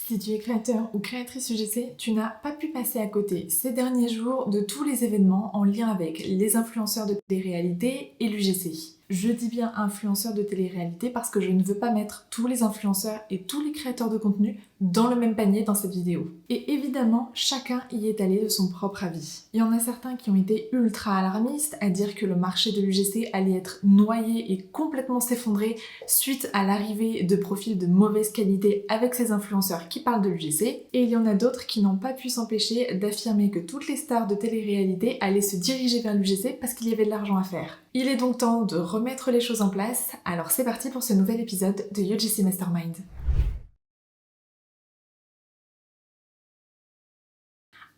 Si tu es créateur ou créatrice UGC, tu n'as pas pu passer à côté ces derniers jours de tous les événements en lien avec les influenceurs de télé-réalité et l'UGC. Je dis bien influenceurs de télé-réalité parce que je ne veux pas mettre tous les influenceurs et tous les créateurs de contenu dans le même panier dans cette vidéo. Et évidemment, chacun y est allé de son propre avis. Il y en a certains qui ont été ultra alarmistes à dire que le marché de l'UGC allait être noyé et complètement s'effondrer suite à l'arrivée de profils de mauvaise qualité avec ces influenceurs qui parlent de l'UGC. Et il y en a d'autres qui n'ont pas pu s'empêcher d'affirmer que toutes les stars de télé-réalité allaient se diriger vers l'UGC parce qu'il y avait de l'argent à faire. Il est donc temps de remettre les choses en place, alors c'est parti pour ce nouvel épisode de UGC Mastermind.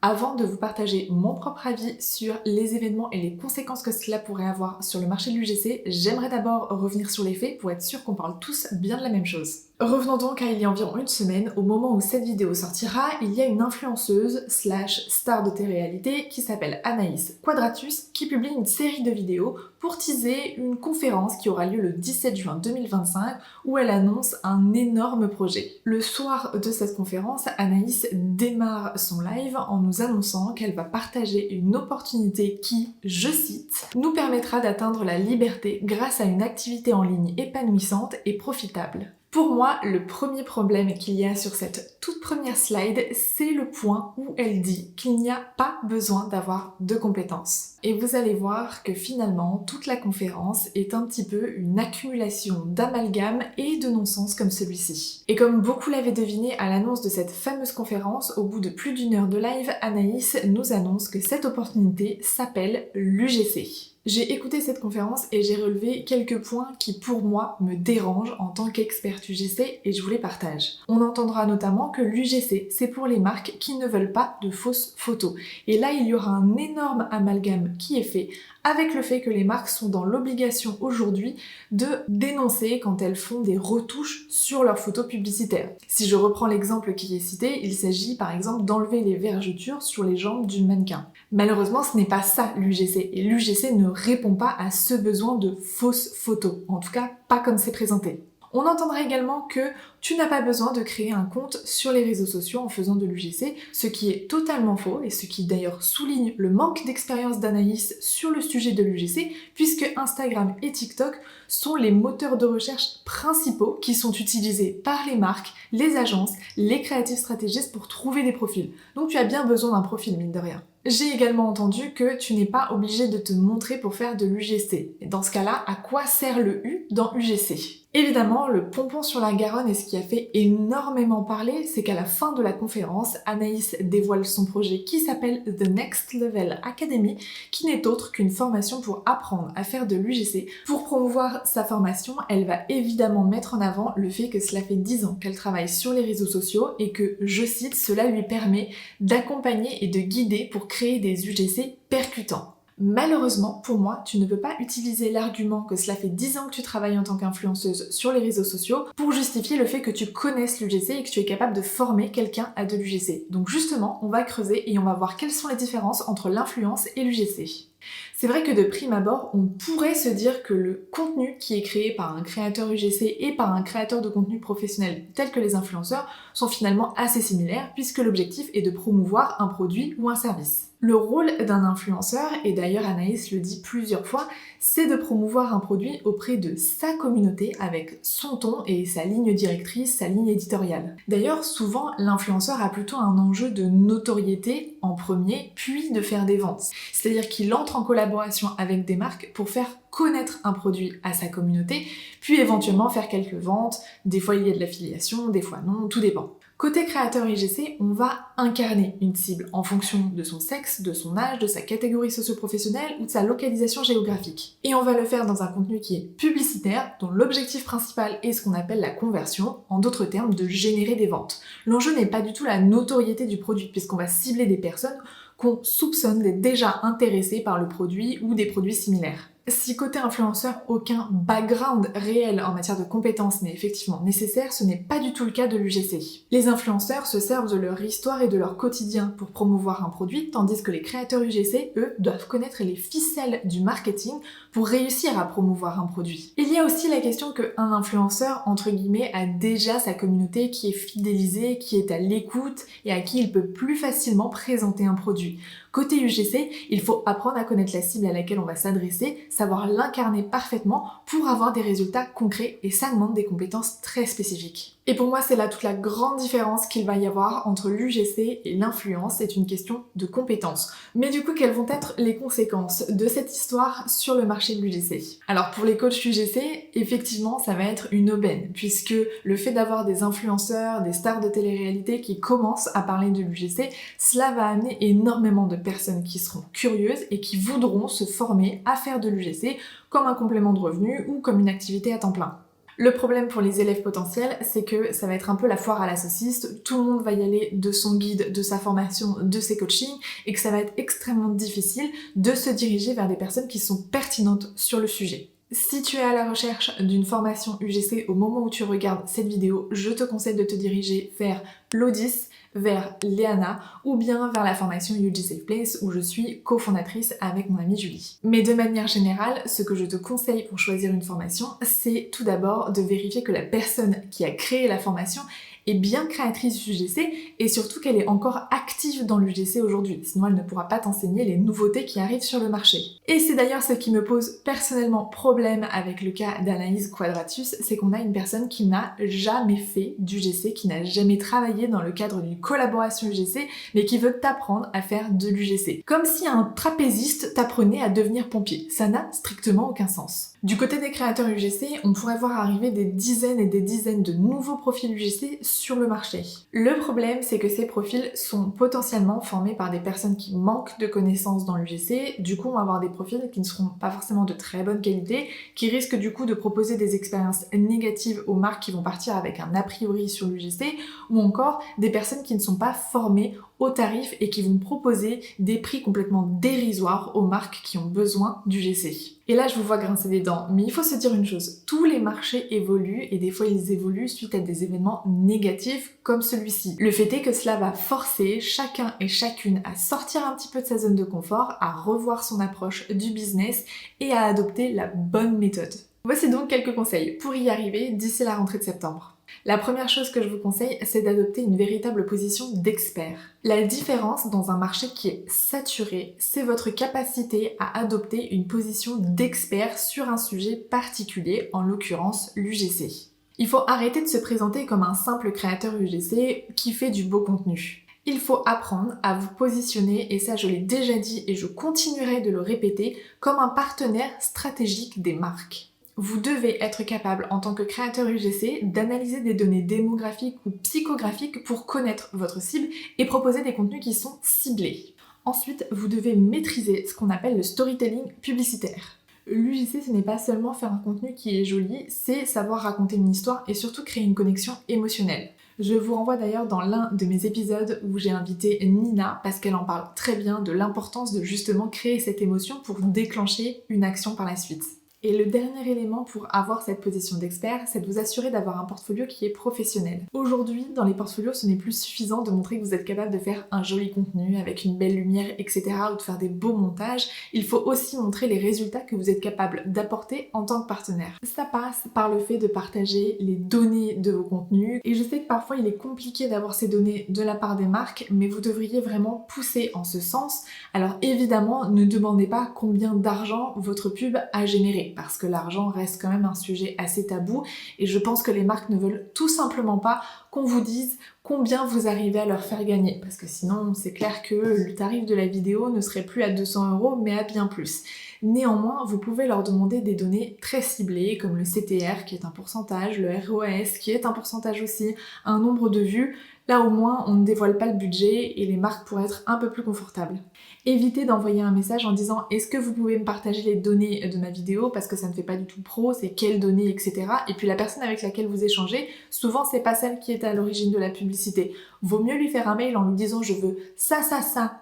Avant de vous partager mon propre avis sur les événements et les conséquences que cela pourrait avoir sur le marché de l'UGC, j'aimerais d'abord revenir sur les faits pour être sûr qu'on parle tous bien de la même chose. Revenons donc à il y a environ une semaine, au moment où cette vidéo sortira, il y a une influenceuse / star de télé-réalité qui s'appelle Anaïs Quadratus qui publie une série de vidéos pour teaser une conférence qui aura lieu le 17 juin 2025 où elle annonce un énorme projet. Le soir de cette conférence, Anaïs démarre son live en nous annonçant qu'elle va partager une opportunité qui, je cite, nous permettra d'atteindre la liberté grâce à une activité en ligne épanouissante et profitable. Pour moi, le premier problème qu'il y a sur cette toute première slide, c'est le point où elle dit qu'il n'y a pas besoin d'avoir de compétences. Et vous allez voir que finalement, toute la conférence est un petit peu une accumulation d'amalgames et de non-sens comme celui-ci. Et comme beaucoup l'avaient deviné à l'annonce de cette fameuse conférence, au bout de plus d'une heure de live, Anaïs nous annonce que cette opportunité s'appelle l'UGC. J'ai écouté cette conférence et j'ai relevé quelques points qui pour moi me dérangent en tant qu'experte UGC et je vous les partage. On entendra notamment que l'UGC c'est pour les marques qui ne veulent pas de fausses photos. Et là il y aura un énorme amalgame qui est fait avec le fait que les marques sont dans l'obligation aujourd'hui de dénoncer quand elles font des retouches sur leurs photos publicitaires. Si je reprends l'exemple qui est cité, il s'agit par exemple d'enlever les vergetures sur les jambes du mannequin. Malheureusement, ce n'est pas ça l'UGC, et l'UGC ne répond pas à ce besoin de fausses photos, en tout cas pas comme c'est présenté. On entendra également que tu n'as pas besoin de créer un compte sur les réseaux sociaux en faisant de l'UGC, ce qui est totalement faux et ce qui d'ailleurs souligne le manque d'expérience d'Anaïs sur le sujet de l'UGC, puisque Instagram et TikTok sont les moteurs de recherche principaux qui sont utilisés par les marques, les agences, les créatifs stratégistes pour trouver des profils. Donc tu as bien besoin d'un profil, mine de rien. J'ai également entendu que tu n'es pas obligé de te montrer pour faire de l'UGC. Et dans ce cas-là, à quoi sert le U dans UGC ? Évidemment, le pompon sur la Garonne et ce qui a fait énormément parler, c'est qu'à la fin de la conférence, Anaïs dévoile son projet qui s'appelle The Next Level Academy, qui n'est autre qu'une formation pour apprendre à faire de l'UGC. Pour promouvoir sa formation, elle va évidemment mettre en avant le fait que cela fait 10 ans qu'elle travaille sur les réseaux sociaux et que, je cite, cela lui permet d'accompagner et de guider pour créer des UGC percutants. Malheureusement, pour moi, tu ne peux pas utiliser l'argument que cela fait 10 ans que tu travailles en tant qu'influenceuse sur les réseaux sociaux pour justifier le fait que tu connaisses l'UGC et que tu es capable de former quelqu'un à de l'UGC. Donc justement, on va creuser et on va voir quelles sont les différences entre l'influence et l'UGC. C'est vrai que de prime abord, on pourrait se dire que le contenu qui est créé par un créateur UGC et par un créateur de contenu professionnel tel que les influenceurs sont finalement assez similaires puisque l'objectif est de promouvoir un produit ou un service. Le rôle d'un influenceur, et d'ailleurs Anaïs le dit plusieurs fois, c'est de promouvoir un produit auprès de sa communauté avec son ton et sa ligne directrice, sa ligne éditoriale. D'ailleurs, souvent, l'influenceur a plutôt un enjeu de notoriété en premier, puis de faire des ventes. C'est-à-dire qu'il entre en collaboration avec des marques pour faire connaître un produit à sa communauté, puis éventuellement faire quelques ventes. Des fois il y a de l'affiliation, des fois non, tout dépend. Côté créateur UGC, on va incarner une cible en fonction de son sexe, de son âge, de sa catégorie socio-professionnelle ou de sa localisation géographique. Et on va le faire dans un contenu qui est publicitaire, dont l'objectif principal est ce qu'on appelle la conversion, en d'autres termes de générer des ventes. L'enjeu n'est pas du tout la notoriété du produit, puisqu'on va cibler des personnes qu'on soupçonne d'être déjà intéressées par le produit ou des produits similaires. Si côté influenceur, aucun background réel en matière de compétences n'est effectivement nécessaire, ce n'est pas du tout le cas de l'UGC. Les influenceurs se servent de leur histoire et de leur quotidien pour promouvoir un produit, tandis que les créateurs UGC, eux, doivent connaître les ficelles du marketing pour réussir à promouvoir un produit. Il y a aussi la question qu'un influenceur, entre guillemets, a déjà sa communauté qui est fidélisée, qui est à l'écoute et à qui il peut plus facilement présenter un produit. Côté UGC, il faut apprendre à connaître la cible à laquelle on va s'adresser, savoir l'incarner parfaitement pour avoir des résultats concrets et ça demande des compétences très spécifiques. Et pour moi, c'est là toute la grande différence qu'il va y avoir entre l'UGC et l'influence, c'est une question de compétences. Mais du coup, quelles vont être les conséquences de cette histoire sur le marché de l'UGC? Alors pour les coachs UGC, effectivement, ça va être une aubaine, puisque le fait d'avoir des influenceurs, des stars de télé-réalité qui commencent à parler de l'UGC, cela va amener énormément de personnes qui seront curieuses et qui voudront se former à faire de l'UGC comme un complément de revenu ou comme une activité à temps plein. Le problème pour les élèves potentiels, c'est que ça va être un peu la foire à la saucisse, tout le monde va y aller de son guide, de sa formation, de ses coachings, et que ça va être extrêmement difficile de se diriger vers des personnes qui sont pertinentes sur le sujet. Si tu es à la recherche d'une formation UGC au moment où tu regardes cette vidéo, je te conseille de te diriger vers l'Audis, vers Léana ou bien vers la formation UG Safe Place où je suis cofondatrice avec mon amie Julie. Mais de manière générale, ce que je te conseille pour choisir une formation, c'est tout d'abord de vérifier que la personne qui a créé la formation est bien créatrice UGC et surtout qu'elle est encore active dans l'UGC aujourd'hui, sinon elle ne pourra pas t'enseigner les nouveautés qui arrivent sur le marché. Et c'est d'ailleurs ce qui me pose personnellement problème avec le cas d'Anaïs Quadratus, c'est qu'on a une personne qui n'a jamais fait d'UGC, qui n'a jamais travaillé dans le cadre d'une collaboration UGC, mais qui veut t'apprendre à faire de l'UGC. Comme si un trapéziste t'apprenait à devenir pompier. Ça n'a strictement aucun sens. Du côté des créateurs UGC, on pourrait voir arriver des dizaines et des dizaines de nouveaux profils UGC sur le marché. Le problème, c'est que ces profils sont potentiellement formés par des personnes qui manquent de connaissances dans l'UGC, du coup on va avoir des profils qui ne seront pas forcément de très bonne qualité, qui risquent du coup de proposer des expériences négatives aux marques qui vont partir avec un a priori sur l'UGC, ou encore des personnes qui ne sont pas formées au tarif et qui vont proposer des prix complètement dérisoires aux marques qui ont besoin d'UGC. Et là, je vous vois grincer des dents, mais il faut se dire une chose, tous les marchés évoluent et des fois ils évoluent suite à des événements négatifs comme celui-ci. Le fait est que cela va forcer chacun et chacune à sortir un petit peu de sa zone de confort, à revoir son approche du business et à adopter la bonne méthode. Voici donc quelques conseils pour y arriver d'ici la rentrée de septembre. La première chose que je vous conseille, c'est d'adopter une véritable position d'expert. La différence dans un marché qui est saturé, c'est votre capacité à adopter une position d'expert sur un sujet particulier, en l'occurrence l'UGC. Il faut arrêter de se présenter comme un simple créateur UGC qui fait du beau contenu. Il faut apprendre à vous positionner, et ça je l'ai déjà dit et je continuerai de le répéter, comme un partenaire stratégique des marques. Vous devez être capable, en tant que créateur UGC, d'analyser des données démographiques ou psychographiques pour connaître votre cible et proposer des contenus qui sont ciblés. Ensuite, vous devez maîtriser ce qu'on appelle le storytelling publicitaire. L'UGC, ce n'est pas seulement faire un contenu qui est joli, c'est savoir raconter une histoire et surtout créer une connexion émotionnelle. Je vous renvoie d'ailleurs dans l'un de mes épisodes où j'ai invité Nina parce qu'elle en parle très bien de l'importance de justement créer cette émotion pour déclencher une action par la suite. Et le dernier élément pour avoir cette position d'expert, c'est de vous assurer d'avoir un portfolio qui est professionnel. Aujourd'hui, dans les portfolios, ce n'est plus suffisant de montrer que vous êtes capable de faire un joli contenu avec une belle lumière, etc. ou de faire des beaux montages. Il faut aussi montrer les résultats que vous êtes capable d'apporter en tant que partenaire. Ça passe par le fait de partager les données de vos contenus. Et je sais que parfois, il est compliqué d'avoir ces données de la part des marques, mais vous devriez vraiment pousser en ce sens. Alors évidemment, ne demandez pas combien d'argent votre pub a généré, parce que l'argent reste quand même un sujet assez tabou et je pense que les marques ne veulent tout simplement pas qu'on vous dise combien vous arrivez à leur faire gagner, parce que sinon c'est clair que le tarif de la vidéo ne serait plus à 200 € mais à bien plus. Néanmoins, vous pouvez leur demander des données très ciblées comme le CTR qui est un pourcentage, le ROAS qui est un pourcentage aussi, un nombre de vues. Là au moins on ne dévoile pas le budget et les marques pourraient être un peu plus confortables. Évitez d'envoyer un message en disant est-ce que vous pouvez me partager les données de ma vidéo parce que ça ne fait pas du tout pro, c'est quelles données, etc. Et puis la personne avec laquelle vous échangez, souvent c'est pas celle qui est à l'origine de la publicité. Vaut mieux lui faire un mail en lui disant je veux ça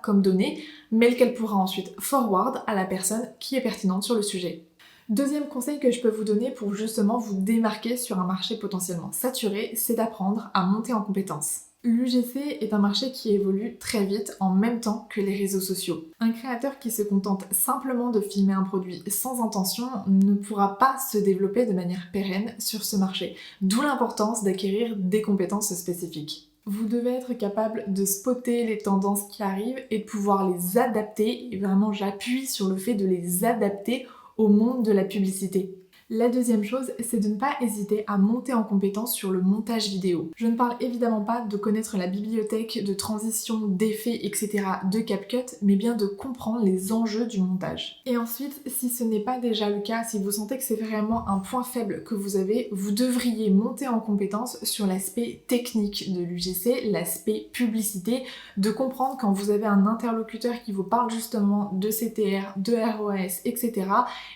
comme données, mais qu'elle pourra ensuite forward à la personne qui est pertinente sur le sujet. Deuxième conseil que je peux vous donner pour justement vous démarquer sur un marché potentiellement saturé, c'est d'apprendre à monter en compétences. L'UGC est un marché qui évolue très vite en même temps que les réseaux sociaux. Un créateur qui se contente simplement de filmer un produit sans intention ne pourra pas se développer de manière pérenne sur ce marché, d'où l'importance d'acquérir des compétences spécifiques. Vous devez être capable de spotter les tendances qui arrivent et de pouvoir les adapter, et vraiment j'appuie sur le fait de les adapter au monde de la publicité. La deuxième chose, c'est de ne pas hésiter à monter en compétence sur le montage vidéo. Je ne parle évidemment pas de connaître la bibliothèque de transition, d'effets, etc. de CapCut, mais bien de comprendre les enjeux du montage. Et ensuite, si ce n'est pas déjà le cas, si vous sentez que c'est vraiment un point faible que vous avez, vous devriez monter en compétence sur l'aspect technique de l'UGC, l'aspect publicité, de comprendre quand vous avez un interlocuteur qui vous parle justement de CTR, de ROAS, etc.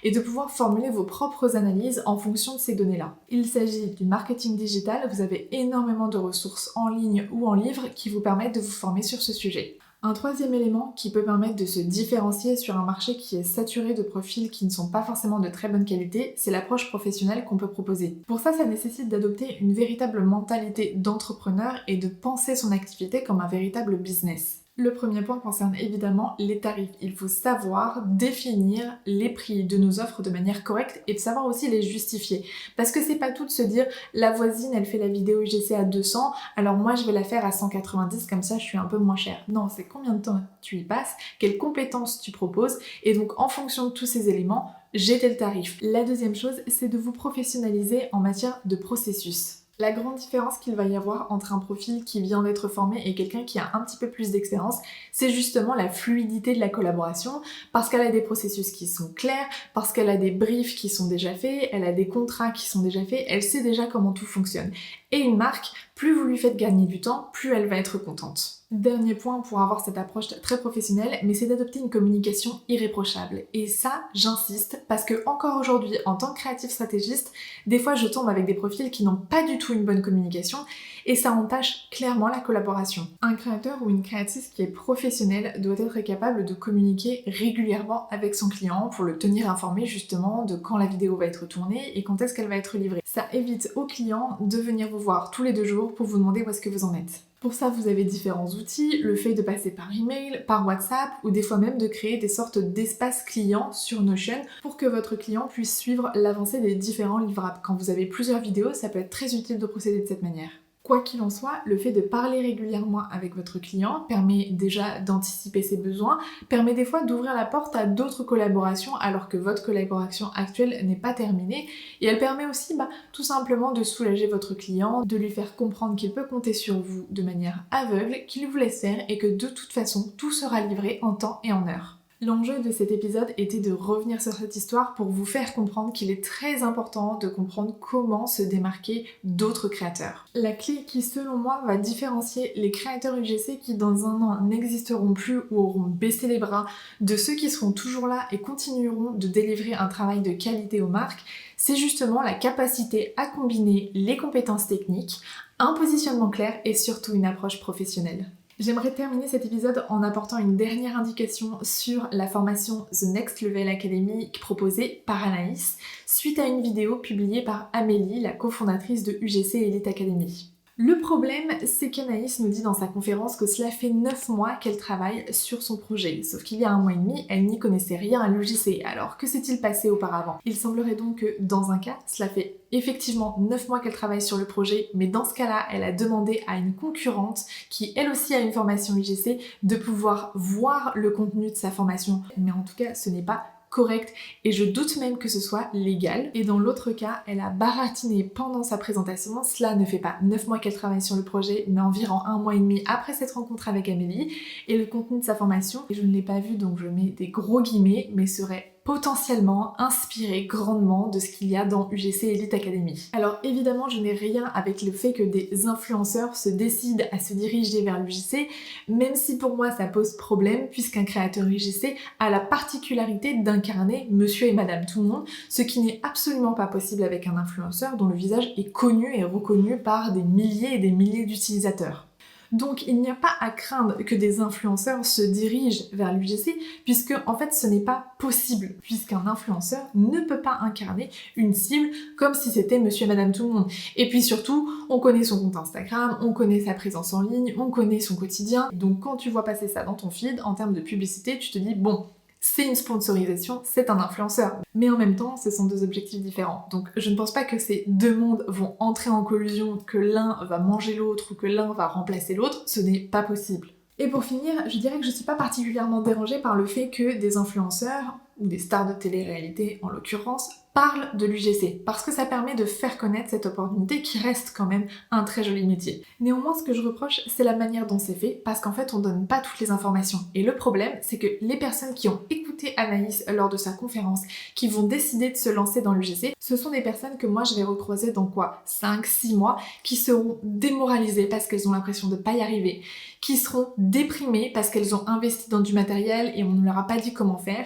et de pouvoir formuler vos propres analyse en fonction de ces données-là. Il s'agit du marketing digital, vous avez énormément de ressources en ligne ou en livre qui vous permettent de vous former sur ce sujet. Un troisième élément qui peut permettre de se différencier sur un marché qui est saturé de profils qui ne sont pas forcément de très bonne qualité, c'est l'approche professionnelle qu'on peut proposer. Pour ça, ça nécessite d'adopter une véritable mentalité d'entrepreneur et de penser son activité comme un véritable business. Le premier point concerne évidemment les tarifs. Il faut savoir définir les prix de nos offres de manière correcte et de savoir aussi les justifier. Parce que c'est pas tout de se dire la voisine elle fait la vidéo UGC à 200, alors moi je vais la faire à 190, comme ça je suis un peu moins chère. Non, c'est combien de temps tu y passes, quelles compétences tu proposes, et donc en fonction de tous ces éléments, j'ai tel tarif. La deuxième chose, c'est de vous professionnaliser en matière de processus. La grande différence qu'il va y avoir entre un profil qui vient d'être formé et quelqu'un qui a un petit peu plus d'expérience, c'est justement la fluidité de la collaboration, parce qu'elle a des processus qui sont clairs, parce qu'elle a des briefs qui sont déjà faits, elle a des contrats qui sont déjà faits, elle sait déjà comment tout fonctionne. Et une marque, plus vous lui faites gagner du temps, plus elle va être contente. Dernier point pour avoir cette approche très professionnelle, mais c'est d'adopter une communication irréprochable. Et ça, j'insiste, parce que encore aujourd'hui, en tant que créatif stratégiste, des fois je tombe avec des profils qui n'ont pas du tout une bonne communication, et ça entache clairement la collaboration. Un créateur ou une créatrice qui est professionnelle doit être capable de communiquer régulièrement avec son client pour le tenir informé justement de quand la vidéo va être tournée et quand est-ce qu'elle va être livrée. Ça évite au client de venir vous voir tous les 2 jours pour vous demander où est-ce que vous en êtes. Pour ça, vous avez différents outils, le fait de passer par email, par WhatsApp ou des fois même de créer des sortes d'espaces clients sur Notion pour que votre client puisse suivre l'avancée des différents livrables. Quand vous avez plusieurs vidéos, ça peut être très utile de procéder de cette manière. Quoi qu'il en soit, le fait de parler régulièrement avec votre client permet déjà d'anticiper ses besoins, permet des fois d'ouvrir la porte à d'autres collaborations alors que votre collaboration actuelle n'est pas terminée, et elle permet aussi tout simplement de soulager votre client, de lui faire comprendre qu'il peut compter sur vous de manière aveugle, qu'il vous laisse faire et que de toute façon tout sera livré en temps et en heure. L'enjeu de cet épisode était de revenir sur cette histoire pour vous faire comprendre qu'il est très important de comprendre comment se démarquer d'autres créateurs. La clé qui, selon moi, va différencier les créateurs UGC qui dans un an n'existeront plus ou auront baissé les bras de ceux qui seront toujours là et continueront de délivrer un travail de qualité aux marques, c'est justement la capacité à combiner les compétences techniques, un positionnement clair et surtout une approche professionnelle. J'aimerais terminer cet épisode en apportant une dernière indication sur la formation The Next Level Academy proposée par Anaïs, suite à une vidéo publiée par Amélie, la cofondatrice de UGC Elite Academy. Le problème, c'est qu'Anaïs nous dit dans sa conférence que cela fait 9 mois qu'elle travaille sur son projet. Sauf qu'il y a 1 mois et demi, elle n'y connaissait rien à l'UGC. Alors que s'est-il passé auparavant? Il semblerait donc que dans un cas, cela fait effectivement 9 mois qu'elle travaille sur le projet, mais dans ce cas-là, elle a demandé à une concurrente qui elle aussi a une formation UGC de pouvoir voir le contenu de sa formation. Mais en tout cas, ce n'est pas correct et je doute même que ce soit légal. Et dans l'autre cas, elle a baratiné pendant sa présentation. Cela ne fait pas 9 mois qu'elle travaille sur le projet, mais environ 1 mois et demi après cette rencontre avec Amélie. Et le contenu de sa formation, je ne l'ai pas vu donc je mets des gros guillemets, mais serait potentiellement inspiré grandement de ce qu'il y a dans UGC Elite Academy. Alors évidemment, je n'ai rien avec le fait que des influenceurs se décident à se diriger vers l'UGC, même si pour moi ça pose problème puisqu'un créateur UGC a la particularité d'incarner monsieur et madame tout le monde, ce qui n'est absolument pas possible avec un influenceur dont le visage est connu et reconnu par des milliers et des milliers d'utilisateurs. Donc il n'y a pas à craindre que des influenceurs se dirigent vers l'UGC, puisque en fait ce n'est pas possible, puisqu'un influenceur ne peut pas incarner une cible comme si c'était monsieur et madame tout le monde. Et puis surtout, on connaît son compte Instagram, on connaît sa présence en ligne, on connaît son quotidien. Donc quand tu vois passer ça dans ton feed, en termes de publicité, tu te dis bon, c'est une sponsorisation, c'est un influenceur. Mais en même temps, ce sont deux objectifs différents. Donc je ne pense pas que ces deux mondes vont entrer en collusion, que l'un va manger l'autre ou que l'un va remplacer l'autre. Ce n'est pas possible. Et pour finir, je dirais que je suis pas particulièrement dérangée par le fait que des influenceurs, ou des stars de télé-réalité en l'occurrence, parlent de l'UGC, parce que ça permet de faire connaître cette opportunité qui reste quand même un très joli métier. Néanmoins, ce que je reproche, c'est la manière dont c'est fait, parce qu'en fait, on donne pas toutes les informations. Et le problème, c'est que les personnes qui ont écouté Anaïs lors de sa conférence, qui vont décider de se lancer dans l'UGC, ce sont des personnes que moi je vais recroiser dans 5-6 mois, qui seront démoralisées parce qu'elles ont l'impression de pas y arriver, qui seront déprimées parce qu'elles ont investi dans du matériel et on ne leur a pas dit comment faire,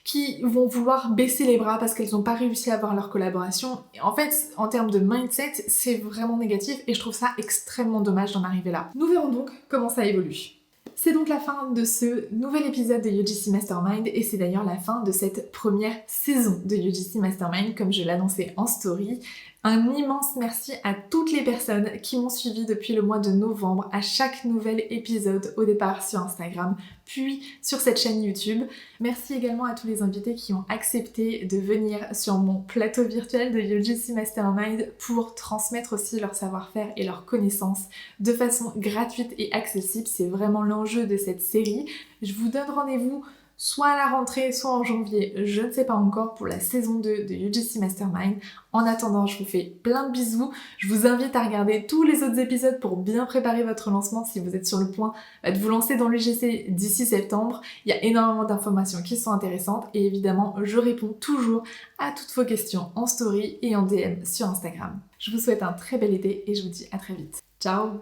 qui vont vouloir baisser les bras parce qu'elles n'ont pas réussi à avoir leur collaboration. Et en fait, en termes de mindset, c'est vraiment négatif et je trouve ça extrêmement dommage d'en arriver là. Nous verrons donc comment ça évolue. C'est donc la fin de ce nouvel épisode de UGC Mastermind et c'est d'ailleurs la fin de cette première saison de UGC Mastermind comme je l'annonçais en story. Un immense merci à toutes les personnes qui m'ont suivi depuis le mois de novembre à chaque nouvel épisode, au départ sur Instagram, puis sur cette chaîne YouTube. Merci également à tous les invités qui ont accepté de venir sur mon plateau virtuel de UGC Mastermind pour transmettre aussi leur savoir-faire et leurs connaissances de façon gratuite et accessible. C'est vraiment l'enjeu de cette série. Je vous donne rendez-vous soit à la rentrée, soit en janvier, je ne sais pas encore, pour la saison 2 de UGC Mastermind. En attendant, je vous fais plein de bisous. Je vous invite à regarder tous les autres épisodes pour bien préparer votre lancement si vous êtes sur le point de vous lancer dans l'UGC d'ici septembre. Il y a énormément d'informations qui sont intéressantes et évidemment, je réponds toujours à toutes vos questions en story et en DM sur Instagram. Je vous souhaite un très bel été et je vous dis à très vite. Ciao!